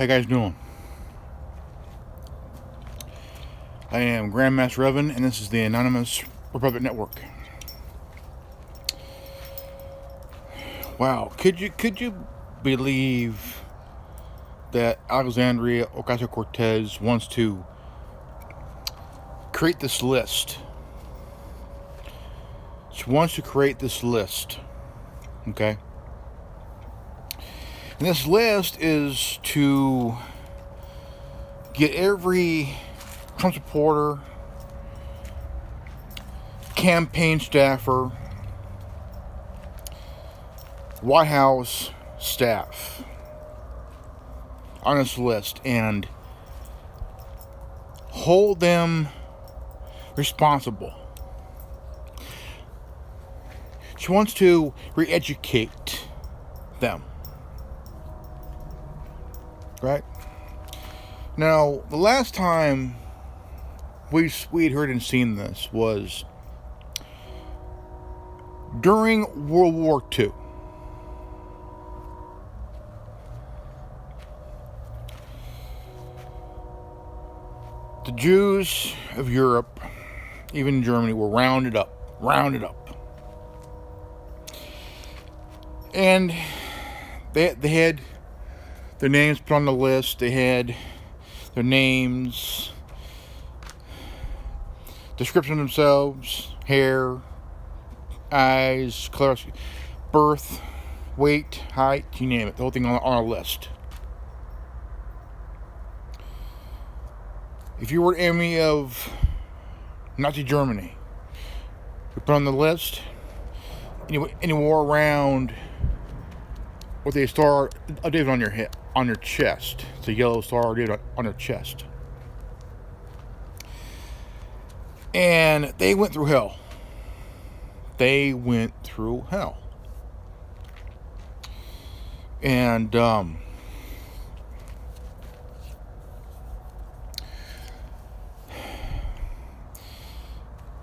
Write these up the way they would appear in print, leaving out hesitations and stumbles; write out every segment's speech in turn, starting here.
How you guys doing? I am Grandmaster Revan, and this is the Anonymous Republic Network. Wow, could you believe that Alexandria Ocasio-Cortez wants to create this list? She wants to create this list, okay? And this list is to get every Trump supporter, campaign staffer, White House staff on this list and hold them responsible. She wants to re-educate them. Right? Now, the last time we had heard and seen this was during World War II. The Jews of Europe, even Germany, were rounded up. And they had their names put on the list. They had their names, description of themselves, hair, eyes, color, birth, weight, height, you name it. The whole thing on a list. If you were an enemy of Nazi Germany, you put on the list, and you wore around with a star of David on your head, on your chest. It's a yellow star of David on your chest. And they went through hell. And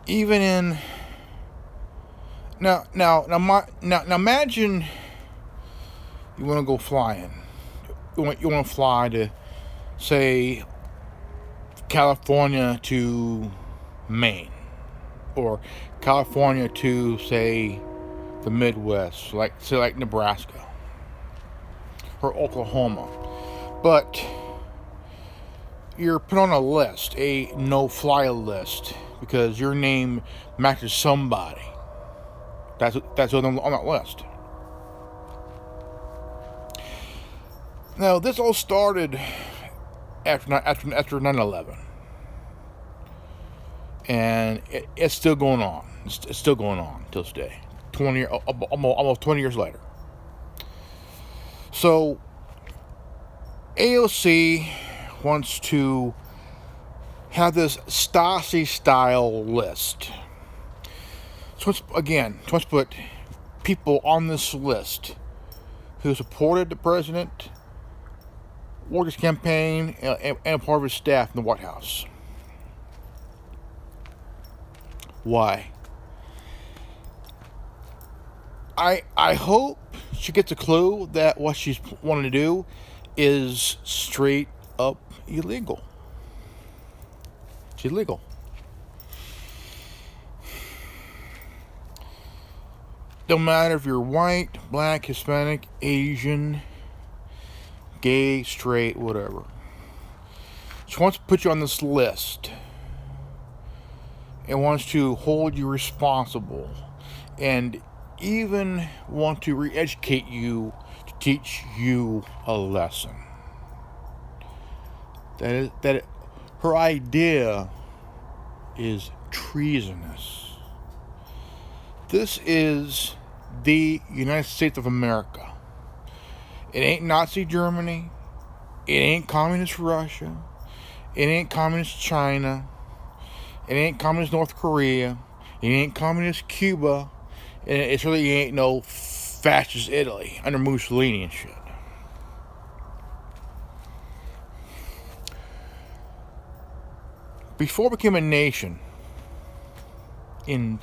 even in now imagine you want to go flying. You want to fly to, say, California to Maine, or California to, say, the Midwest, like Nebraska or Oklahoma. But you're put on a list, a no-fly list, because your name matches somebody. That's on that list. Now, this all started after 9/11, and it's still going on. It's still going on till today, almost 20 years later. So, AOC wants to have this Stasi-style list. So, let's put people on this list who supported the president, worked his campaign, and part of his staff in the White House. Why? I hope she gets a clue that what she's wanting to do is straight up illegal. It's illegal. Don't matter if you're white, black, Hispanic, Asian, gay, straight, whatever. She wants to put you on this list and wants to hold you responsible, and even want to re-educate you to teach you a lesson. Her idea is treasonous. This is the United States of America. It ain't Nazi Germany. It ain't communist Russia. It ain't communist China. It ain't communist North Korea. It ain't communist Cuba. And it really ain't no fascist Italy under Mussolini and shit. Before it became a nation in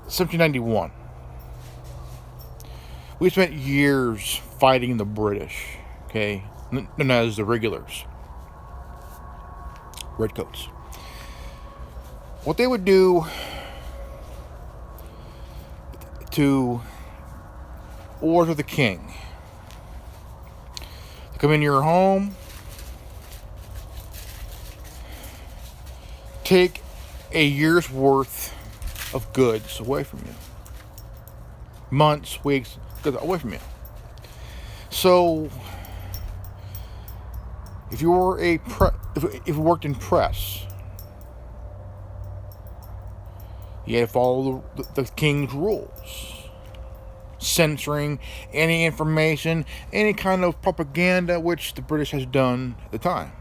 1791, we spent years fighting the British, okay? known as the regulars, redcoats. What they would do to order the king, they come into your home, take a year's worth of goods away from you. Months, weeks, goods away from you. So, if you were if you worked in press, you had to follow the king's rules, censoring any information, any kind of propaganda which the British has done at the time.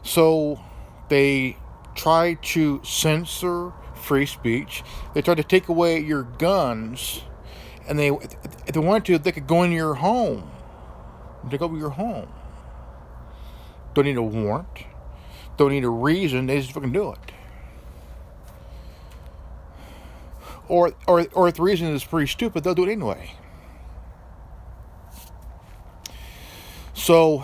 So they try to censor free speech. They try to take away your guns, and if they wanted to, they could go into your home, take over your home. Don't need a warrant, don't need a reason. They just fucking do it. Or if the reason is pretty stupid, they'll do it anyway. So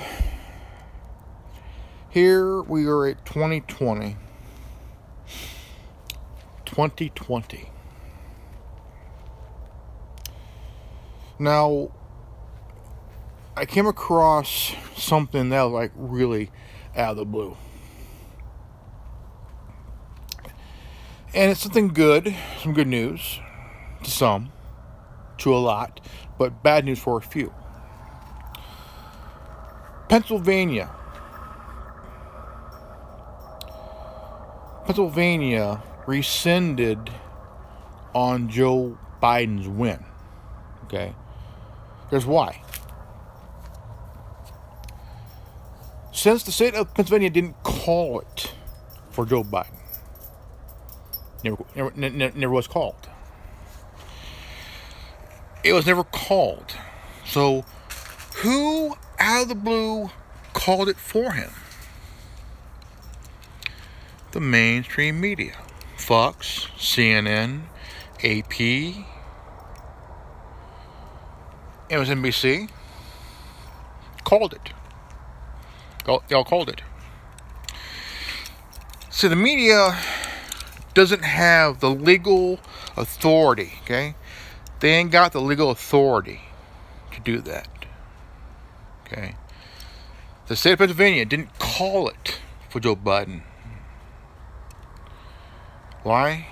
here we are at 2020. Now, I came across something that was like really out of the blue. And it's something good, some good news to some, to a lot, but bad news for a few. Pennsylvania rescinded on Joe Biden's win. Okay? Here's why. Since the state of Pennsylvania didn't call it for Joe Biden, never was called. It was never called. So, who out of the blue called it for him? The mainstream media. Fox, CNN, AP, MSNBC called it. They all called it. So the media doesn't have the legal authority, okay? They ain't got the legal authority to do that, okay? The state of Pennsylvania didn't call it for Joe Biden. Why?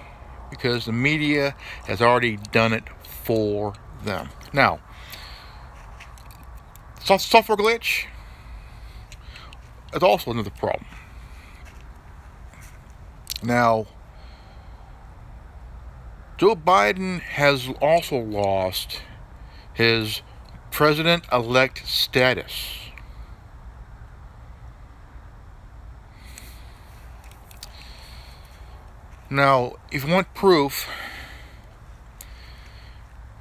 Because the media has already done it for them. Now, software glitch is also another problem. Now, Joe Biden has also lost his president-elect status. Now, if you want proof,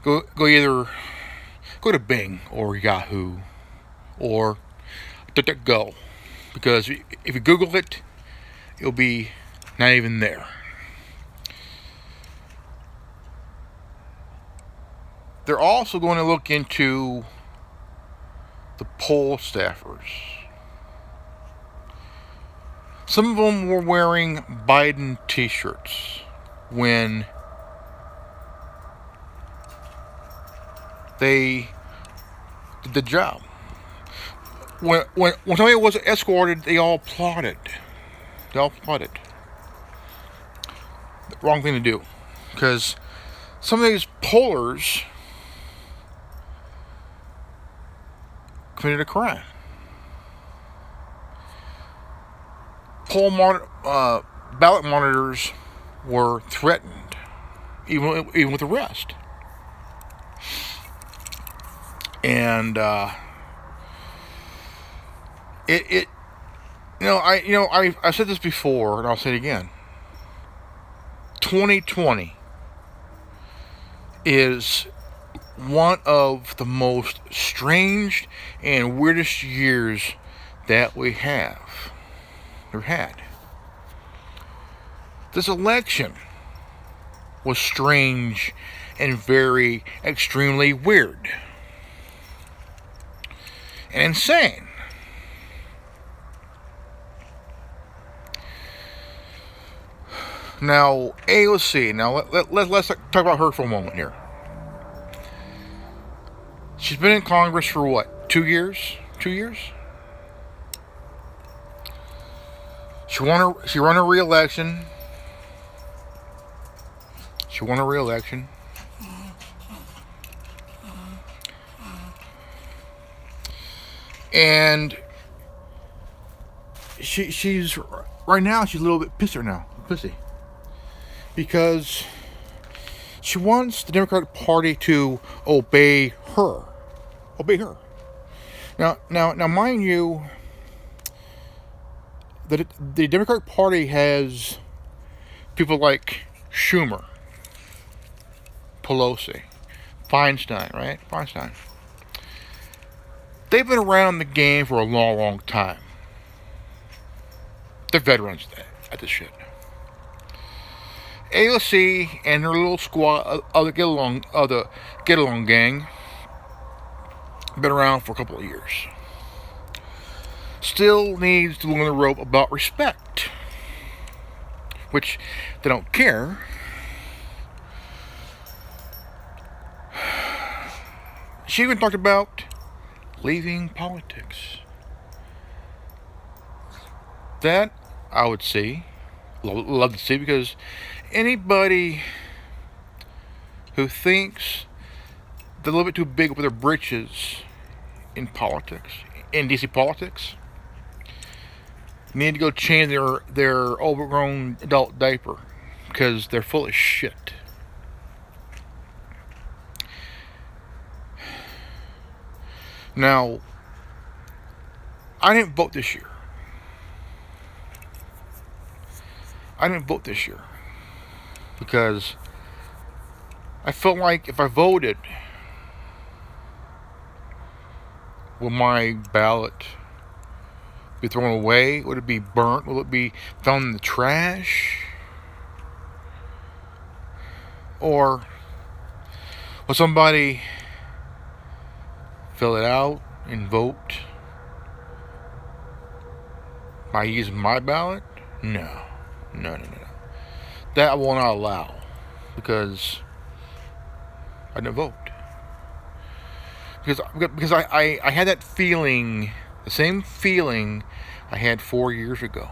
go to Bing or Yahoo or DuckDuckGo, because if you Google it, it'll be not even there. They're also going to look into the poll staffers. Some of them were wearing Biden t-shirts when they did the job. When somebody was escorted, they all applauded. The wrong thing to do. Because some of these pollers committed a crime. Ballot monitors were threatened, even with arrest. And I've said this before, and I'll say it again. 2020 is one of the most strange and weirdest years that we have ever had. This election was strange and very extremely weird. and insane. Now, AOC, now let's talk about her for a moment here. She's been in Congress for what, 2 years? 2 years? She won a re-election. She won a re-election. And she's right now she's a little bit pissy. Because she wants the Democratic Party to obey her. Obey her. Now, mind you, that the Democratic Party has people like Schumer, Pelosi, Feinstein, right? Feinstein. They've been around the game for a long, long time. They're veterans at this shit. AOC and her little squad of the Get Along gang been around for a couple of years. Still needs to learn the rope about respect, which they don't care. She even talked about leaving politics. That I would see, love to see, because anybody who thinks they're a little bit too big with their britches in politics, in DC politics, need to go change their overgrown adult diaper, because they're full of shit. Now, I didn't vote this year. Because I felt like if I voted, will my ballot be thrown away? Would it be burnt? Will it be thrown in the trash? Or will somebody fill it out and vote by using my ballot? No. That I will not allow, because I didn't vote. Because I had that feeling, the same feeling I had 4 years ago.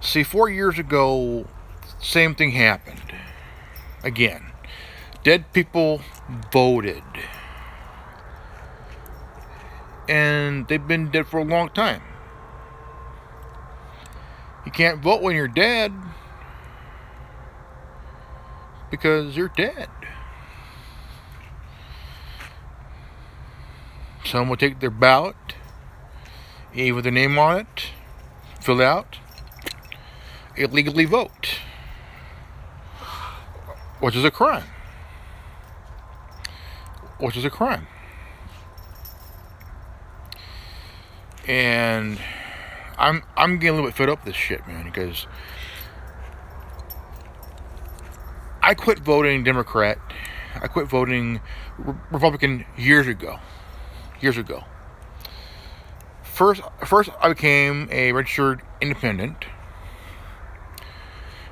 See, 4 years ago, same thing happened. Again, dead people voted. And they've been dead for a long time. You can't vote when you're dead, because you're dead. Some will take their ballot, even their name on it, fill out, illegally vote, which is a crime. And I'm getting a little bit fed up with this shit, man, because I quit voting Democrat. I quit voting Republican years ago. First I became a registered independent.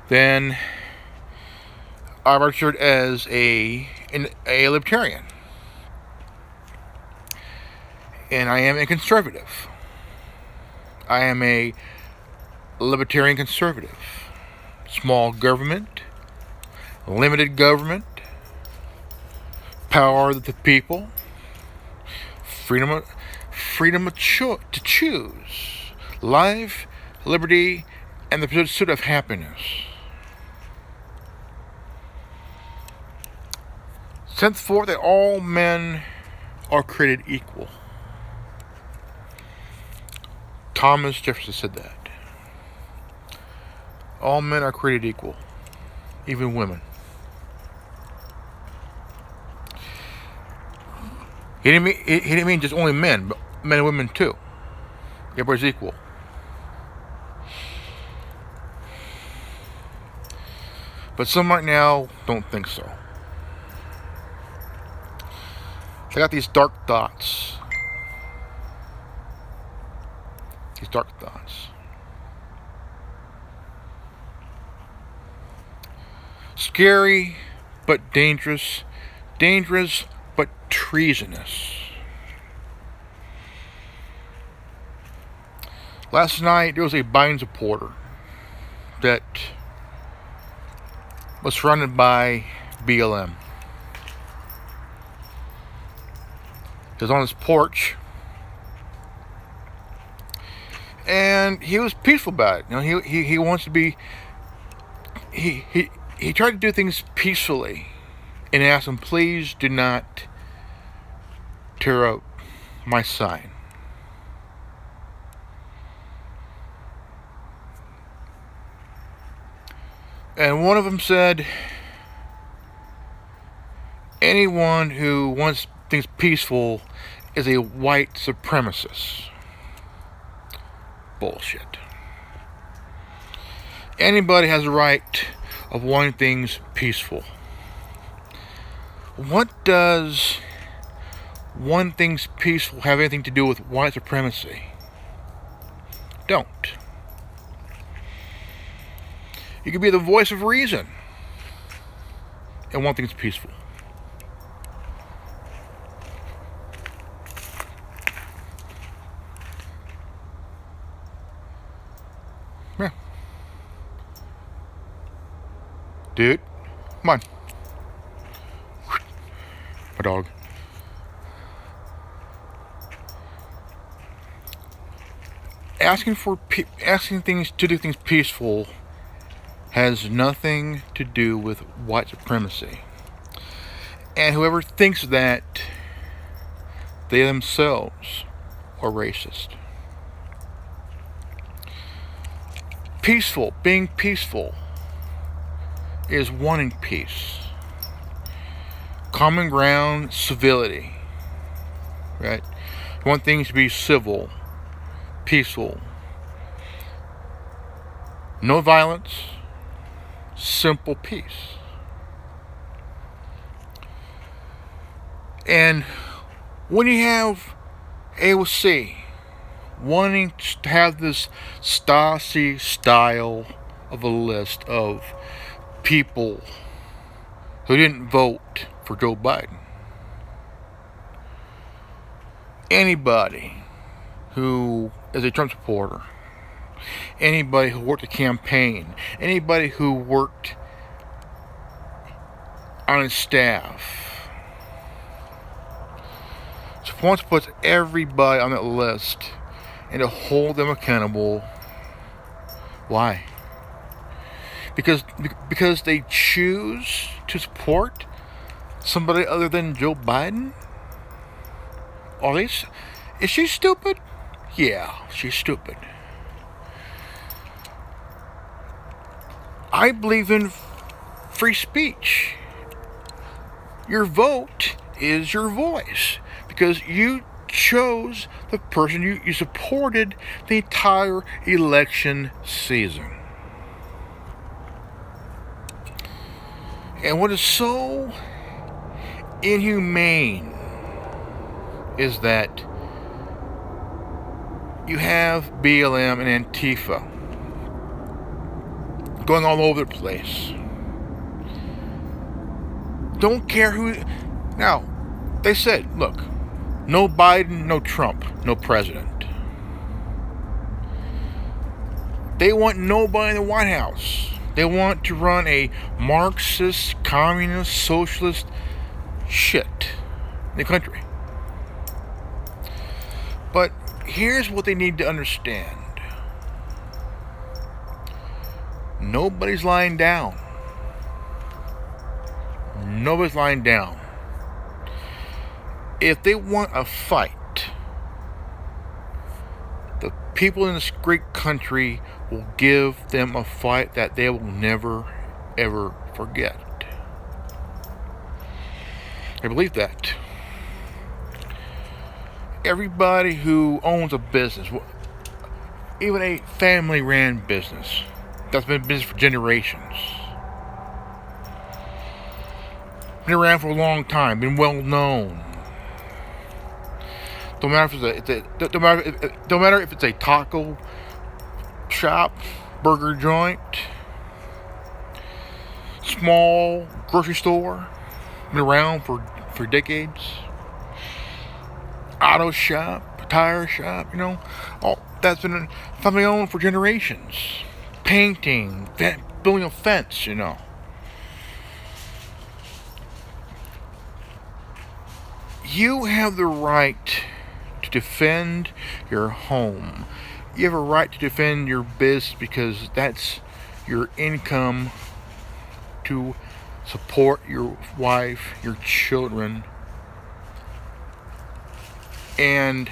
Then I registered as a libertarian. And I am a conservative. I am a libertarian conservative. Small government, limited government, power of the people, freedom to choose, life, liberty, and the pursuit of happiness. Sent forth that all men are created equal. Thomas Jefferson said that. All men are created equal, even women. He didn't mean just only men, but men and women too. Everybody's equal. But some right now don't think so. I got these dark thoughts. These dark thoughts. Scary but dangerous. Dangerous but treasonous. Last night there was a Biden supporter that was surrounded by BLM. He was on his porch, and he was peaceful about it. You know, he wants to be. He tried to do things peacefully, and asked him, "Please do not tear up my sign." And one of them said, "Anyone who wants things peaceful is a white supremacist." Bullshit. Anybody has a right of wanting things peaceful. What does wanting things peaceful have anything to do with white supremacy? Don't. You can be the voice of reason and want things peaceful. Yeah. Dude, come on. My dog. Asking things to do things peaceful has nothing to do with white supremacy. And whoever thinks that, they themselves are racist. Being peaceful is wanting peace. Common ground, civility. Right? You want things to be civil, peaceful. No violence, simple peace. And when you have AOC wanting to have this Stasi style of a list of people who didn't vote for Joe Biden, anybody who is a Trump supporter, anybody who worked a campaign, anybody who worked on his staff, so once puts everybody on that list and to hold them accountable. Why? Because they choose to support somebody other than Joe Biden? Is she stupid? Yeah, she's stupid. I believe in free speech. Your vote is your voice because you chose the person you supported the entire election season. And what is so inhumane is that you have BLM and Antifa going all over the place. Don't care who. Now, they said, look, no Biden, no Trump, no president. They want nobody in the White House. They want to run a Marxist, communist, socialist shit in the country. But here's what they need to understand. Nobody's lying down. Nobody's lying down. If they want a fight, the people in this great country will give them a fight that they will never, ever forget. I believe that. Everybody who owns a business, even a family-ran business that's been in business for generations, been around for a long time, been well known, Don't matter if don't matter if it's a taco shop, burger joint, small grocery store, been around for decades, auto shop, tire shop, all that's been family owned for generations. Painting, building a fence, You have the right to defend your home. You have a right to defend your business because that's your income to support your wife, your children, and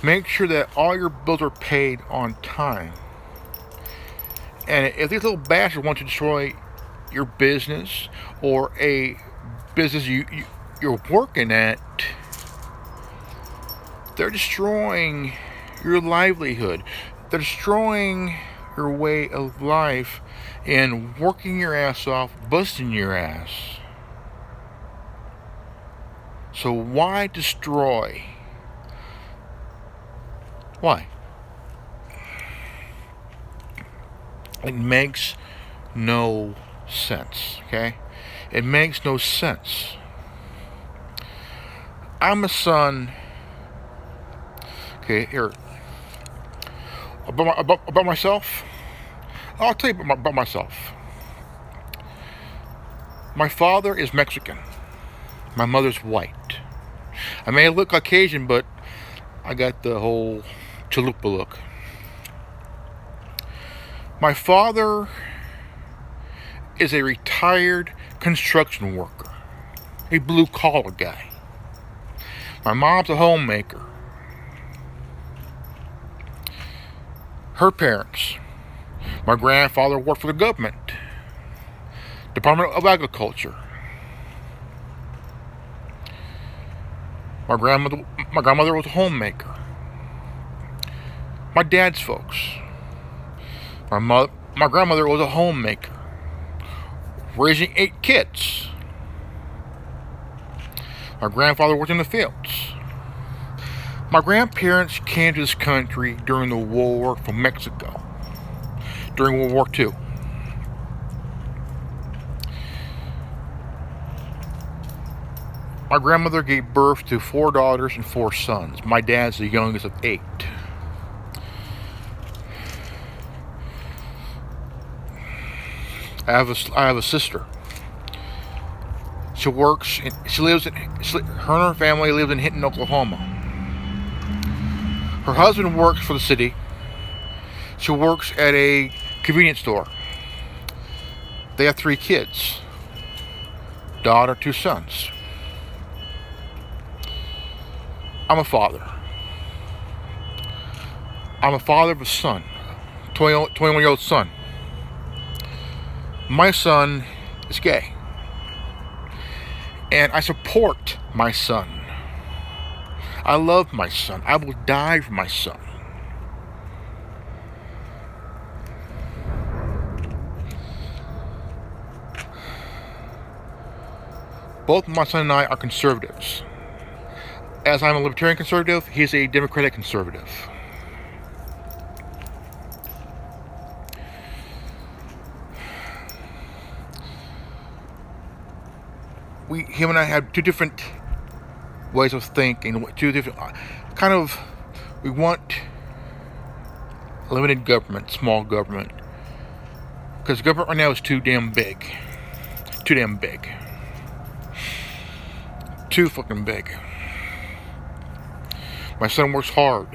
make sure that all your bills are paid on time. And if these little bastards want to destroy your business or a business you're working at, they're destroying your livelihood. They're destroying your way of life and working your ass off, busting your ass. So why destroy? Why? It makes no sense, okay? It makes no sense. I'm a son. Okay, here. About myself? I'll tell you about myself. My father is Mexican. My mother's white. I may look Caucasian, but I got the whole chalupa look. My father is a retired construction worker, a blue-collar guy. My mom's a homemaker. Her parents, my grandfather worked for the government, Department of Agriculture. My grandmother was a homemaker. My dad's folks. My grandmother was a homemaker, raising 8 kids. My grandfather worked in the fields. My grandparents came to this country during the war from Mexico, during World War II. My grandmother gave birth to 4 daughters and 4 sons. My dad's the youngest of 8. I have a sister. She lives her and her family lives in Hinton, Oklahoma. Her husband works for the city. She works at a convenience store. They have 3 kids. Daughter, 2 sons. I'm a father. I'm a father of a son, 21-year-old son. My son is gay. And I support my son. I love my son. I will die for my son. Both my son and I are conservatives. As I'm a libertarian conservative, he's a democratic conservative. Him and I have 2 different ways of thinking, 2 different we want limited government, small government, because government right now is too damn big. Too damn big. Too fucking big. My son works hard.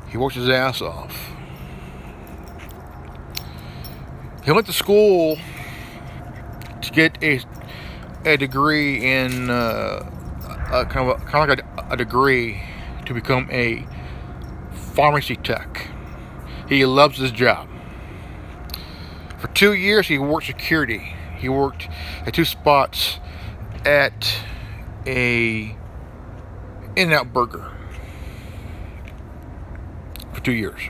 He works his ass off. He went to school to get a degree in kind of like a degree to become a pharmacy tech. He loves his job. For 2 years, he worked security. He worked at 2 spots at a In-N-Out Burger for 2 years.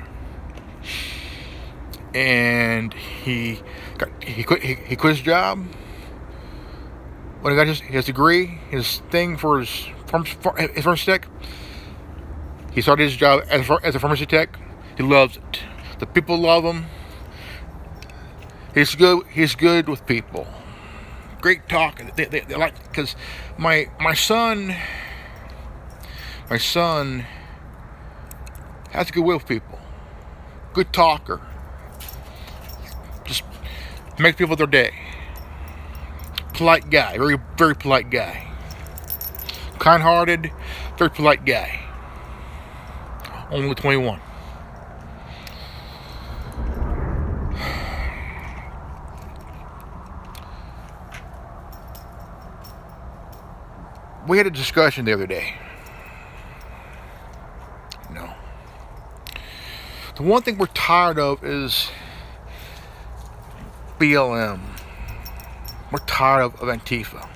And he quit his job, when he got his degree, his thing for his pharmacy tech, he started his job as a pharmacy tech. He loves it. The people love him. He's good. He's good with people. Great talk. They like, because my son has a good way with people. Good talker. Just make people their day. Polite guy. Very, very polite guy. Kind-hearted. Very polite guy. Only 21. We had a discussion the other day. No. The one thing we're tired of is BLM. We're tired of Antifa.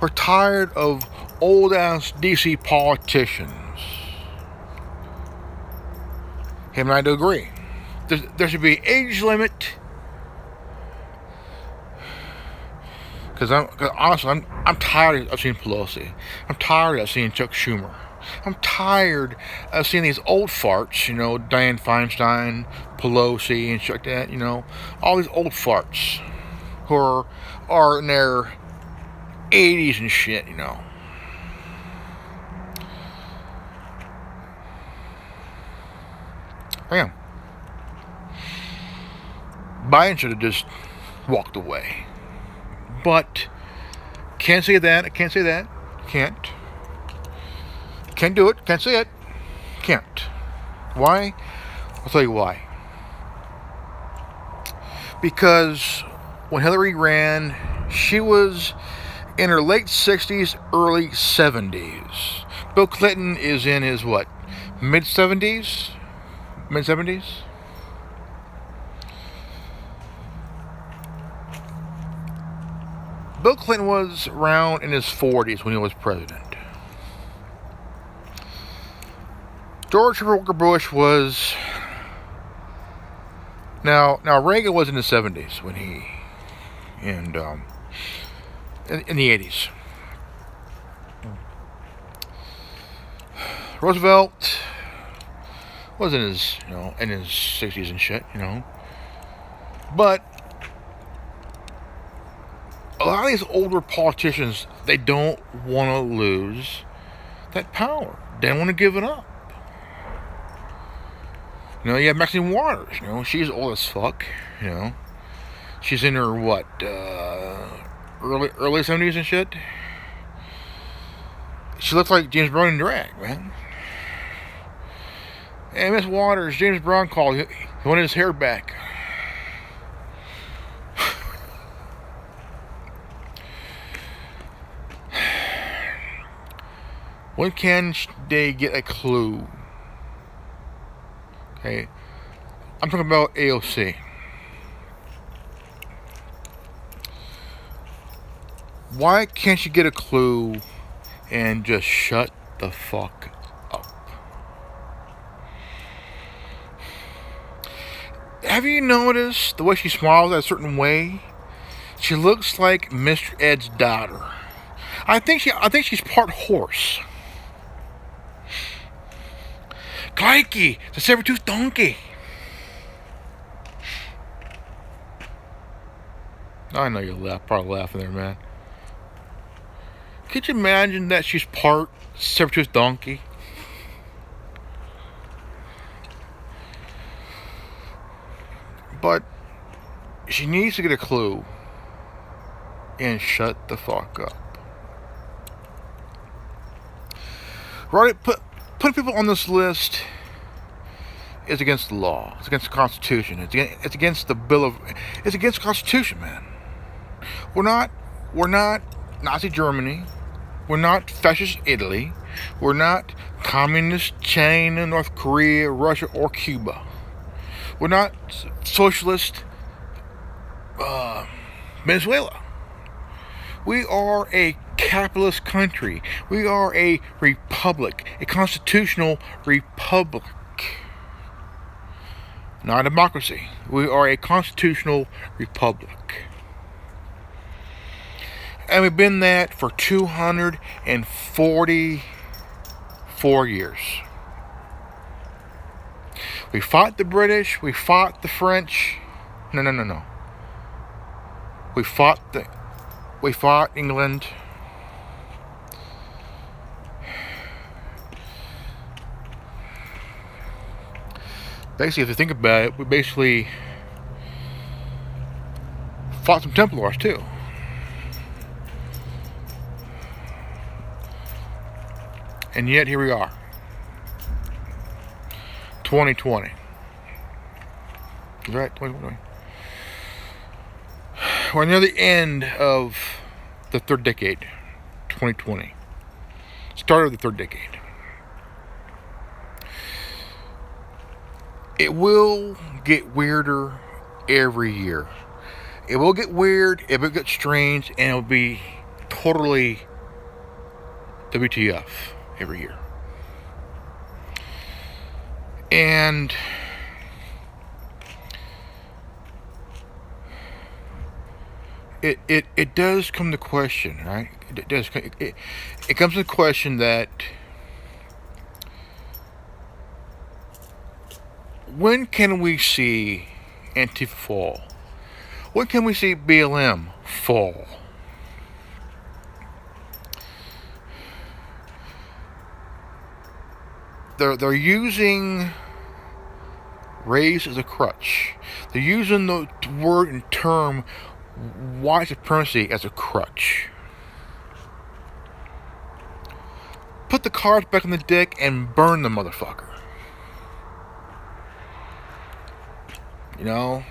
We're tired of old-ass DC politicians. Him and I do agree. There should be an age limit. Because honestly, I'm tired of seeing Pelosi. I'm tired of seeing Chuck Schumer. I'm tired of seeing these old farts, Dianne Feinstein, Pelosi, and shit like that, all these old farts who are in their 80s and shit, I am. Biden should have just walked away. But can't say that. I can't say that. Can't do it. Can't say it. Can't. Why? I'll tell you why. Because when Hillary ran, she was in her late 60s, early 70s. Bill Clinton is in his mid 70s? Mid 70s? Bill Clinton was around in his 40s when he was president. George Walker Bush was... Now Reagan was in the 70s when he... And, in the 80s. Roosevelt was in his, in his 60s and shit, But a lot of these older politicians, they don't want to lose that power. They don't want to give it up. You have Maxine Waters, she's old as fuck, She's in her, early 70s and shit. She looks like James Brown in drag, man. And Miss Waters, James Brown called, he wanted his hair back. When can they get a clue? Okay, I'm talking about AOC. Why can't you get a clue and just shut the fuck up? Have you noticed the way she smiles a certain way? She looks like Mr. Ed's daughter. I think she's part horse. Crikey, the saber-toothed donkey. I know you're probably laughing there, man. Could you imagine that she's part saber-toothed donkey? But she needs to get a clue and shut the fuck up. Right? Putting people on this list is against the law. It's against the Constitution. It's against the Bill of... It's against the Constitution, man. We're not Nazi Germany. We're not fascist Italy. We're not communist China, North Korea, Russia, or Cuba. We're not socialist Venezuela. We are a capitalist country. We are a republic, a constitutional republic. Not a democracy. We are a constitutional republic. And we've been that for 244 years. We fought the British. We fought the French. No. We fought England. Basically, if you think about it, we basically fought some Templars too. And yet here we are. 2020. Right? 2020. We're near the end of the third decade. 2020. Start of the third decade. It will get weirder every year. It will get weird, it will get strange, and it'll be totally WTF every year. And it does come to question, right? It comes to question that when can we see Antifa fall? When can we see BLM fall? They're using race as a crutch. They're using the word and term white supremacy as a crutch. Put the cards back in the deck and burn the motherfucker. You know?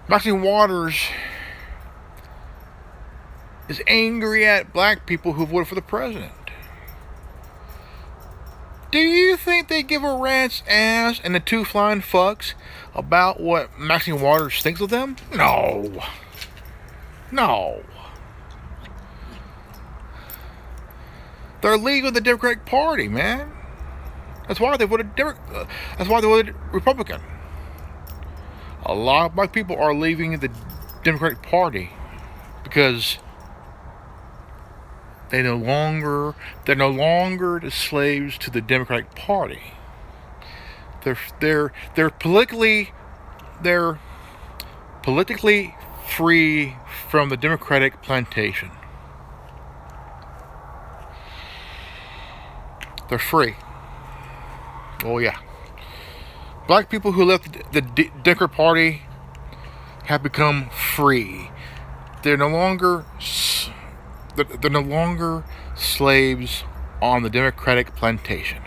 Maxine Waters is angry at black people who voted for the president. Do you think they give a rat's ass and the two flying fucks about what Maxine Waters thinks of them? No. They're leaving the Democratic Party, man. That's why they voted Republican. A lot of black people are leaving the Democratic Party because they're no longer the slaves to the Democratic Party. They're politically free from the Democratic plantation. They're free. Oh yeah. Black people who left the Democratic Party have become free. They're no longer slaves on the Democratic plantation.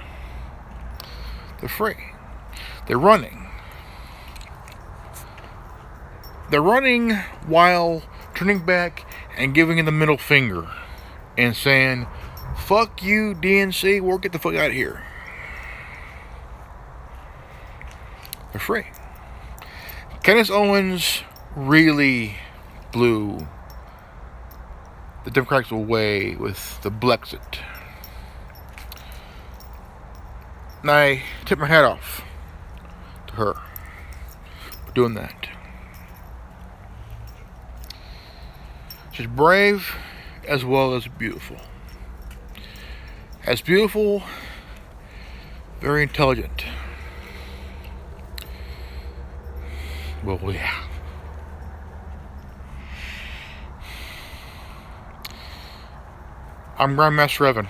They're free. They're running. They're running while turning back and giving it the middle finger and saying, "Fuck you, DNC, we'll get the fuck out of here." They're free. Candace Owens really blew the Democrats away with the Blexit. And I tip my hat off to her for doing that. She's brave as well as beautiful. As beautiful, very intelligent. Well, yeah. I'm Grandmaster Evan.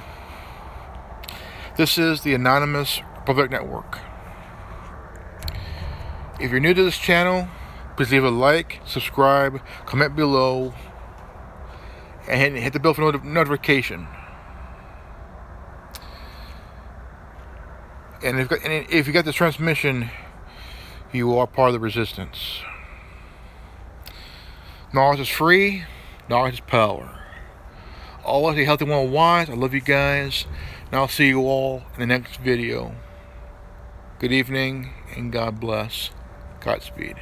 This is the Anonymous Republic Network. If you're new to this channel, please leave a like, subscribe, comment below, and hit the bell for notification. And if you got this transmission, you are part of the resistance. Knowledge is free. Knowledge is power. Always a healthy one wise. I love you guys. And I'll see you all in the next video. Good evening and God bless. Godspeed.